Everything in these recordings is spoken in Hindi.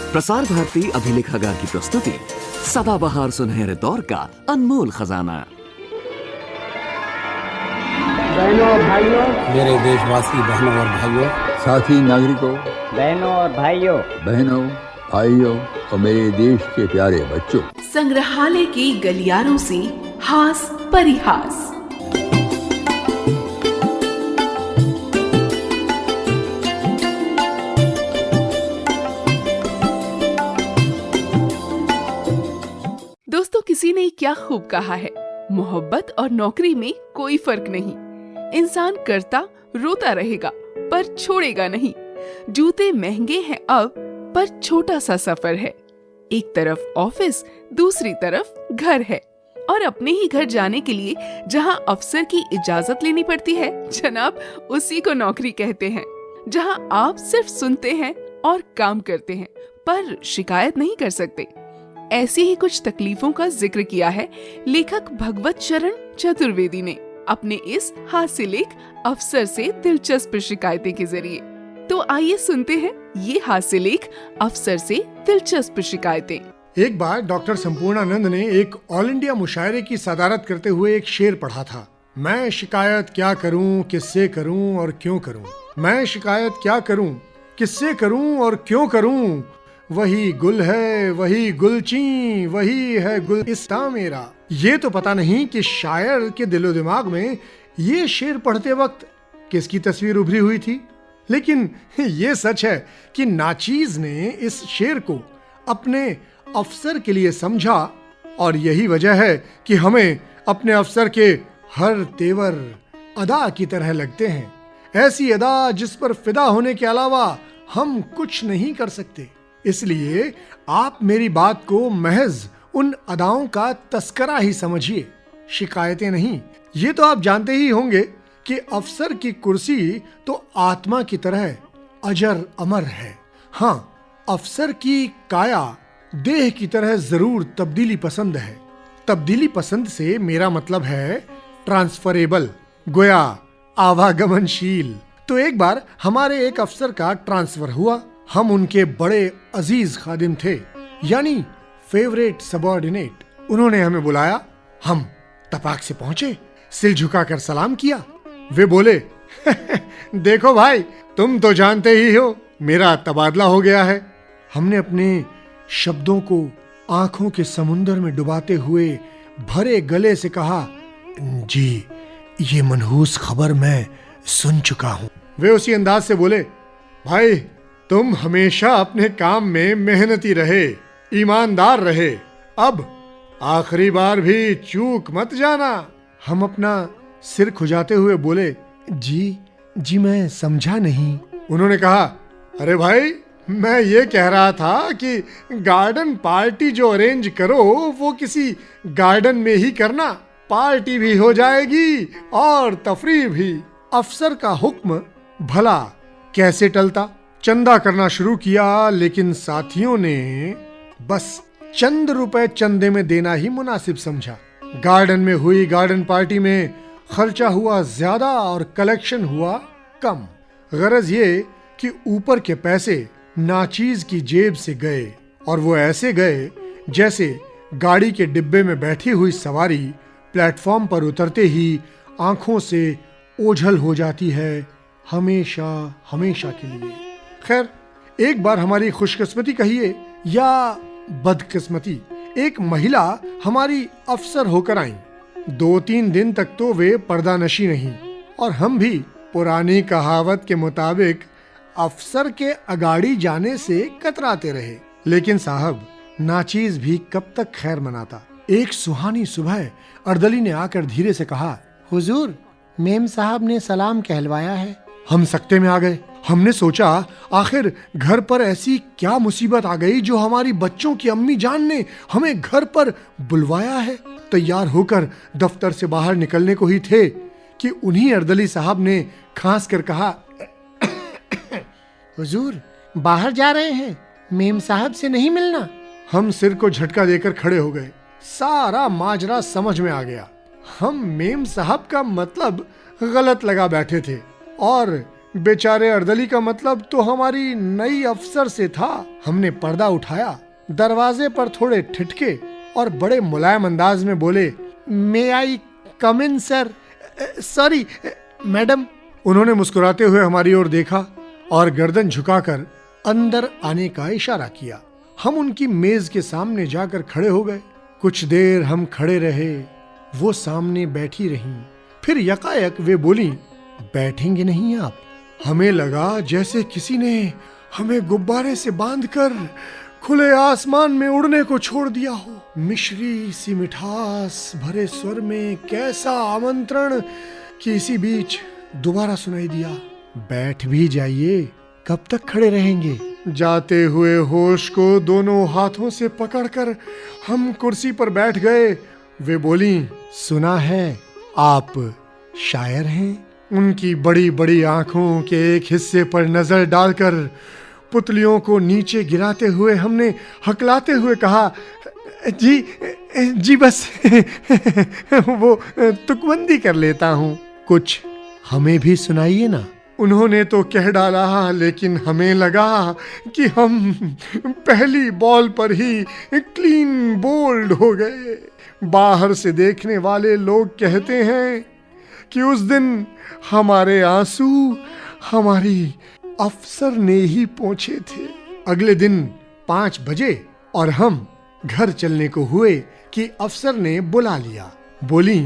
प्रसार भारती अभिलेखागार की प्रस्तुति सदाबहार सुनहरे दौर का अनमोल खजाना। बहनों और भाइयों, मेरे देशवासी बहनों और भाइयों, साथी नागरिकों, बहनों और भाइयों, और मेरे देश के प्यारे बच्चों, संग्रहालय की गलियारों से हास परिहास। दोस्तों, किसी ने क्या खूब कहा है, मोहब्बत और नौकरी में कोई फर्क नहीं। इंसान करता रोता रहेगा पर छोड़ेगा नहीं। जूते महंगे हैं अब, पर छोटा सा सफर है। एक तरफ ऑफिस, दूसरी तरफ घर है, और अपने ही घर जाने के लिए जहां अफसर की इजाजत लेनी पड़ती है, जनाब, उसी को नौकरी कहते हैं। जहां आप सिर्फ सुनते हैं और काम करते हैं, पर शिकायत नहीं कर सकते। ऐसी ही कुछ तकलीफों का जिक्र किया है लेखक भगवत शरण चतुर्वेदी ने अपने इस हास्य लेख अफसर से दिलचस्प शिकायतें के जरिए। तो आइए सुनते हैं ये हास्य लेख अफसर से दिलचस्प शिकायतें। एक बार डॉक्टर संपूर्णानंद ने एक ऑल इंडिया मुशायरे की सदारत करते हुए एक शेर पढ़ा था। मैं शिकायत क्या करूं, किससे करूं और क्यों करूं। मैं शिकायत क्या करूं, किससे करूं और क्यों करूं। वही गुल है, वही गुलची, वही है गुलिस्ता मेरा। ये तो पता नहीं कि शायर के दिलो दिमाग में ये शेर पढ़ते वक्त किसकी तस्वीर उभरी हुई थी, लेकिन ये सच है कि नाचीज ने इस शेर को अपने अफसर के लिए समझा, और यही वजह है कि हमें अपने अफसर के हर तेवर अदा की तरह लगते हैं। ऐसी अदा जिस पर फिदा होने के अलावा हम कुछ नहीं कर सकते। इसलिए आप मेरी बात को महज उन अदाओं का तस्करा ही समझिए, शिकायतें नहीं। ये तो आप जानते ही होंगे कि अफसर की कुर्सी तो आत्मा की तरह अजर अमर है। हाँ, अफसर की काया देह की तरह जरूर तब्दीली पसंद है। तब्दीली पसंद से मेरा मतलब है ट्रांसफरेबल, गोया आवागमनशील। तो एक बार हमारे एक अफसर का ट्रांसफर हुआ। हम उनके बड़े अजीज खादिम थे, यानी फेवरेट सबऑर्डिनेट। उन्होंने हमें बुलाया। हम तपाक से पहुंचे, सिर झुकाकर सलाम किया। वे बोले, देखो भाई, तुम तो जानते ही हो मेरा तबादला हो गया है। हमने अपने शब्दों को आंखों के समुंदर में डुबाते हुए भरे गले से कहा, जी, ये मनहूस खबर मैं सुन चुका हूं। वे उसी अंदाज से बोले, भाई, तुम हमेशा अपने काम में मेहनती रहे, ईमानदार रहे। अब आखिरी बार भी चूक मत जाना। हम अपना सिर खुजाते हुए बोले, जी मैं समझा नहीं। उन्होंने कहा, अरे भाई, मैं ये कह रहा था कि गार्डन पार्टी जो अरेंज करो वो किसी गार्डन में ही करना। पार्टी भी हो जाएगी और तफरीह भी। अफसर का हुक्म भला कैसे टलता। चंदा करना शुरू किया, लेकिन साथियों ने बस चंद रुपए चंदे में देना ही मुनासिब समझा। गार्डन में हुई गार्डन पार्टी में खर्चा हुआ ज्यादा और कलेक्शन हुआ कम। गरज ये कि ऊपर के पैसे नाचीज की जेब से गए, और वो ऐसे गए जैसे गाड़ी के डिब्बे में बैठी हुई सवारी प्लेटफॉर्म पर उतरते ही आंखों से ओझल हो जाती है, हमेशा हमेशा के लिए। खैर, एक बार हमारी खुशकिस्मती कहिए या बदकिस्मती, एक महिला हमारी अफसर होकर आई। 2-3 दिन तक तो वे पर्दानशी नहीं, और हम भी पुरानी कहावत के मुताबिक अफसर के अगाड़ी जाने से कतराते रहे। लेकिन साहब, नाचीज भी कब तक खैर मनाता। एक सुहानी सुबह अर्दली ने आकर धीरे से कहा, हुजूर, मेम साहब ने सलाम कहलवाया है। हम सकते में आ गए। हमने सोचा आखिर घर पर ऐसी क्या मुसीबत आ गई जो हमारी बच्चों की अम्मी जान ने हमें घर पर बुलवाया है। तैयार होकर दफ्तर से बाहर निकलने को ही थे कि उन्हीं अर्दली साहब ने खांस कर कहा, हुजूर, बाहर जा रहे हैं, मेम साहब से नहीं मिलना। हम सिर को झटका देकर खड़े हो गए। सारा माजरा समझ में आ गया। हम मेम साहब का मतलब गलत लगा बैठे थे, और बेचारे अर्दली का मतलब तो हमारी नई अफसर से था। हमने पर्दा उठाया, दरवाजे पर थोड़े ठिठके और बड़े मुलायम अंदाज में बोले, मे आई कम इन सर? Sorry madam. उन्होंने मुस्कुराते हुए हमारी ओर देखा और गर्दन झुकाकर अंदर आने का इशारा किया। हम उनकी मेज के सामने जाकर खड़े हो गए। कुछ देर हम खड़े रहे, वो सामने बैठी रहीं। फिर यकायक वे बोली, बैठेंगे नहीं आप? हमें लगा जैसे किसी ने हमें गुब्बारे से बांधकर खुले आसमान में उड़ने को छोड़ दिया हो। मिश्री सी मिठास भरे स्वर में कैसा आमंत्रण कि इसी बीच दोबारा सुनाई दिया, बैठ भी जाइए, कब तक खड़े रहेंगे? जाते हुए होश को दोनों हाथों से पकड़कर हम कुर्सी पर बैठ गए। वे बोली, सुना है आप शायर हैं? उनकी बड़ी बड़ी आंखों के एक हिस्से पर नजर डालकर पुतलियों को नीचे गिराते हुए हमने हकलाते हुए कहा, जी बस वो तुकबंदी कर लेता हूँ, कुछ हमें भी सुनाइए ना। उन्होंने तो कह डाला, लेकिन हमें लगा कि हम पहली बॉल पर ही क्लीन बोल्ड हो गए। बाहर से देखने वाले लोग कहते हैं कि उस दिन हमारे आंसू हमारी अफसर ने ही पोंछे थे। अगले दिन 5 बजे और हम घर चलने को हुए कि अफसर ने बुला लिया। बोली,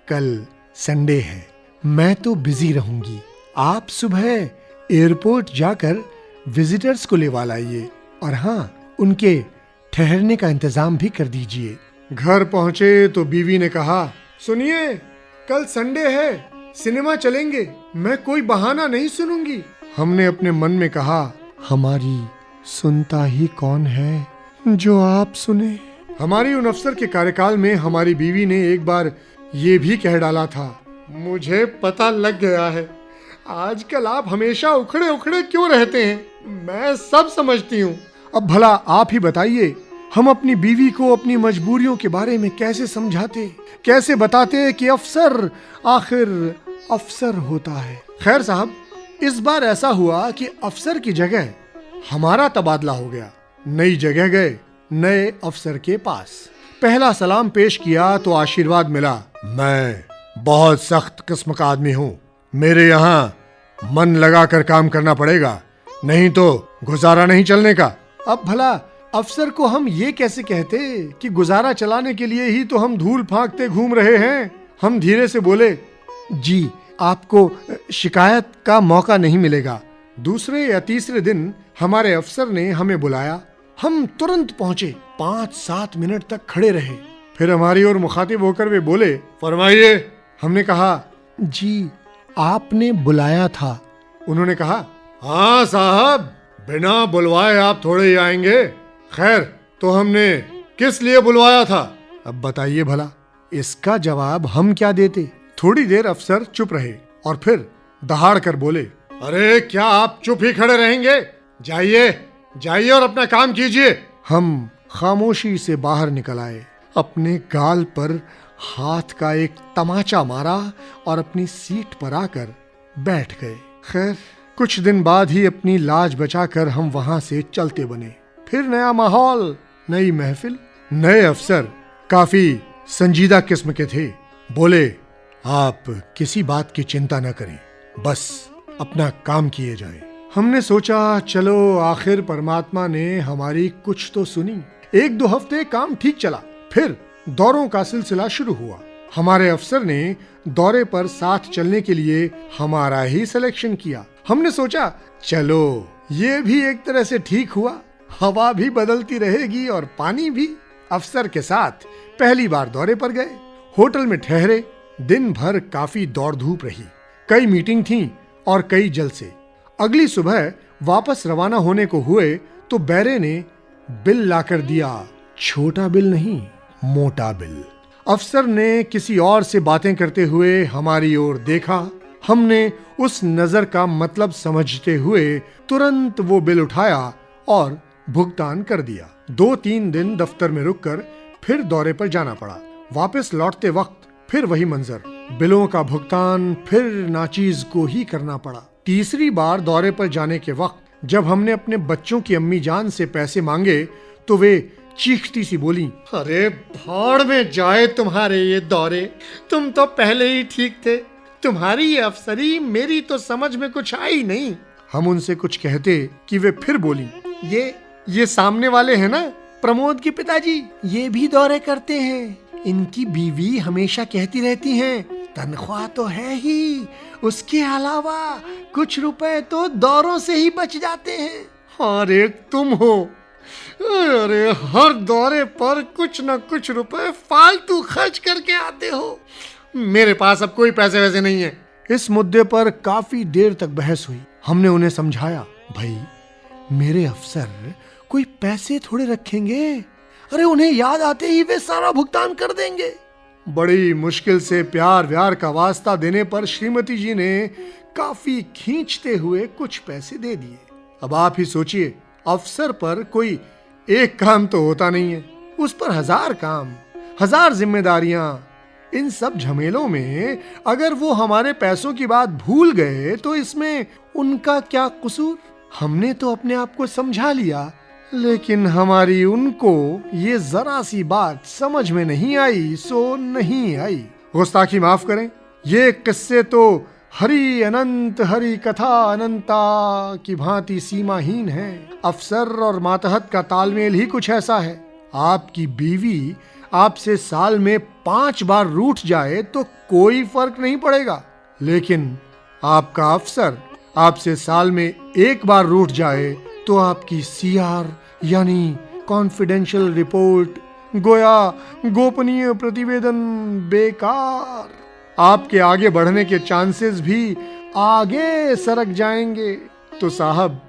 कल संडे है, मैं तो बिजी रहूंगी, आप सुबह एयरपोर्ट जाकर विजिटर्स को लेवा लाइए और हाँ, उनके ठहरने का इंतजाम भी कर दीजिए। घर पहुंचे तो बीवी ने कहा, सुनिए, कल संडे है, सिनेमा चलेंगे, मैं कोई बहाना नहीं सुनूंगी। हमने अपने मन में कहा, हमारी सुनता ही कौन है जो आप सुने। हमारी उन अफसर के कार्यकाल में हमारी बीवी ने एक बार ये भी कह डाला था, मुझे पता लग गया है, आजकल आप हमेशा उखड़े उखड़े क्यों रहते हैं, मैं सब समझती हूँ। अब भला आप ही बताइए, हम अपनी बीवी को अपनी मजबूरियों के बारे में कैसे समझाते, कैसे बताते कि अफसर आखिर अफसर होता है। खैर साहब, इस बार ऐसा हुआ कि अफसर की जगह हमारा तबादला हो गया। नई जगह गए, नए अफसर के पास पहला सलाम पेश किया तो आशीर्वाद मिला, मैं बहुत सख्त किस्म का आदमी हूँ, मेरे यहाँ मन लगाकर काम करना पड़ेगा, नहीं तो गुजारा नहीं चलने का। अब भला अफसर को हम ये कैसे कहते कि गुजारा चलाने के लिए ही तो हम धूल फांकते घूम रहे हैं। हम धीरे से बोले, जी आपको शिकायत का मौका नहीं मिलेगा। दूसरे या तीसरे दिन हमारे अफसर ने हमें बुलाया, हम तुरंत पहुंचे, 5-7 मिनट तक खड़े रहे। फिर हमारी ओर मुखातिब होकर वे बोले, फरमाइए। हमने कहा, जी आपने बुलाया था। उन्होंने कहा, हाँ साहब, बिना बुलवाए आप थोड़े ही आएंगे। खैर, तो हमने किस लिए बुलवाया था, अब बताइए भला। इसका जवाब हम क्या देते। थोड़ी देर अफसर चुप रहे और फिर दहाड़ कर बोले, अरे क्या आप चुप ही खड़े रहेंगे, जाइए जाइए और अपना काम कीजिए। हम खामोशी से बाहर निकल आए, अपने गाल पर हाथ का एक तमाचा मारा और अपनी सीट पर आकर बैठ गए। खैर, कुछ दिन बाद ही अपनी लाज बचाकर हम वहां से चलते बने। फिर नया माहौल, नई महफिल, नए अफसर काफी संजीदा किस्म के थे। बोले, आप किसी बात की चिंता न करें, बस अपना काम किए जाए। हमने सोचा, चलो आखिर परमात्मा ने हमारी कुछ तो सुनी। 1-2 हफ्ते काम ठीक चला, फिर दौरों का सिलसिला शुरू हुआ। हमारे अफसर ने दौरे पर साथ चलने के लिए हमारा ही सिलेक्शन किया। हमने सोचा, चलो ये भी एक तरह से ठीक हुआ, हवा भी बदलती रहेगी और पानी भी। अफसर के साथ पहली बार दौरे पर गए, होटल में ठहरे। दिन भर काफी दौड़ धूप रही, कई मीटिंग थी और कई जलसे। अगली सुबह वापस रवाना होने को हुए तो बैरे ने बिल लाकर दिया, छोटा बिल नहीं, मोटा बिल। अफसर ने किसी और से बातें करते हुए हमारी ओर देखा। हमने उस नजर का मतलब समझते हुए तुरंत वो बिल उठाया और भुगतान कर दिया। 2-3 दिन दफ्तर में रुककर फिर दौरे पर जाना पड़ा। वापस लौटते वक्त फिर वही मंजर, बिलों का भुगतान फिर नाचीज को ही करना पड़ा। तीसरी बार दौरे पर जाने के वक्त जब हमने अपने बच्चों की अम्मी जान से पैसे मांगे तो वे चीखती सी बोली, अरे भाड़ में जाए तुम्हारे ये दौरे, तुम तो पहले ही ठीक थे, तुम्हारी ये अफसरी मेरी तो समझ में कुछ आई नहीं। हम उनसे कुछ कहते कि वे फिर बोली, ये सामने वाले हैं ना, प्रमोद के पिताजी, ये भी दौरे करते हैं। इनकी बीवी हमेशा कहती रहती हैं, तनख्वाह तो है ही, उसके अलावा कुछ रुपए तो दौरों से ही बच जाते हैं। और एक तुम हो, अरे हर दौरे पर कुछ न कुछ रुपए फालतू खर्च करके आते हो। मेरे पास अब कोई पैसे वैसे नहीं है। इस मुद्दे पर काफी देर तक बहस हुई। हमने उन्हें समझाया, भाई मेरे अफसर कोई पैसे थोड़े रखेंगे, अरे उन्हें याद आते ही वे सारा भुगतान कर देंगे। बड़ी मुश्किल से प्यार व्यार का वास्ता देने पर श्रीमती जी ने काफी खींचते हुए कुछ पैसे दे दिए। अब आप ही सोचिए, अफसर पर कोई एक काम तो होता नहीं है, उस पर 1000 काम, 1000 जिम्मेदारियां। इन सब झमेलों में अगर वो हमारे पैसों की बात भूल गए तो इसमें उनका क्या कसूर। हमने तो अपने आप को समझा लिया, लेकिन हमारी उनको ये जरा सी बात समझ में नहीं आई सो नहीं आई। गुस्ताखी माफ करें, ये किस्से तो हरि अनंत हरि कथा अनंता की भांति सीमाहीन है। अफसर और मातहत का तालमेल ही कुछ ऐसा है। आपकी बीवी आपसे साल में 5 बार रूठ जाए तो कोई फर्क नहीं पड़ेगा, लेकिन आपका अफसर आपसे साल में 1 बार रूठ जाए तो आपकी सीआर यानी कॉन्फिडेंशियल रिपोर्ट, गोया गोपनीय प्रतिवेदन बेकार। आपके आगे बढ़ने के चांसेस भी आगे सरक जाएंगे। तो साहब,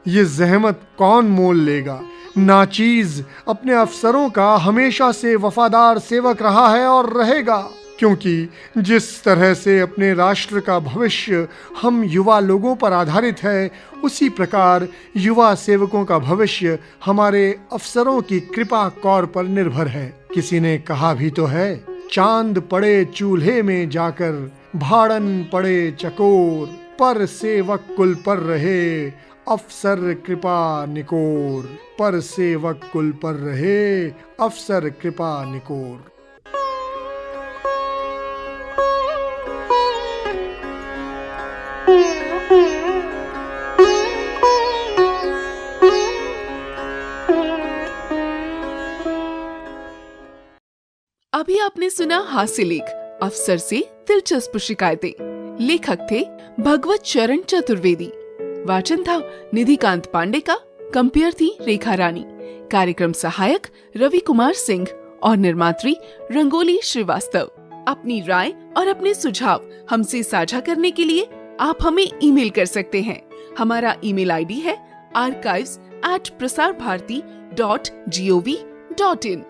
ये जहमत कौन मोल लेगा? नाचीज अपने अफसरों का हमेशा से वफादार सेवक रहा है और रहेगा, क्योंकि जिस तरह से अपने राष्ट्र का भविष्य हम युवा लोगों पर आधारित है, उसी प्रकार युवा सेवकों का भविष्य हमारे अफसरों की कृपा कौर पर निर्भर है। किसी ने कहा भी तो है, चांद पड़े चूल्हे में जाकर, भाड़न पड़े चकोर, पर सेवक कुल पर रहे, अफसर कृपा निकोर। पर सेवक कुल पर रहे, अफसर कृपा निकोर। अभी आपने सुना हास्य लेख अफसर से दिलचस्प शिकायतें। लेखक थे भगवत शरण चतुर्वेदी। वाचन था निधिकांत पांडे का। कंपेयर थी रेखा रानी। कार्यक्रम सहायक रवि कुमार सिंह और निर्मात्री रंगोली श्रीवास्तव। अपनी राय और अपने सुझाव हमसे साझा करने के लिए आप हमें ईमेल कर सकते हैं। हमारा ईमेल आईडी है archives@prasarbharati.gov.in।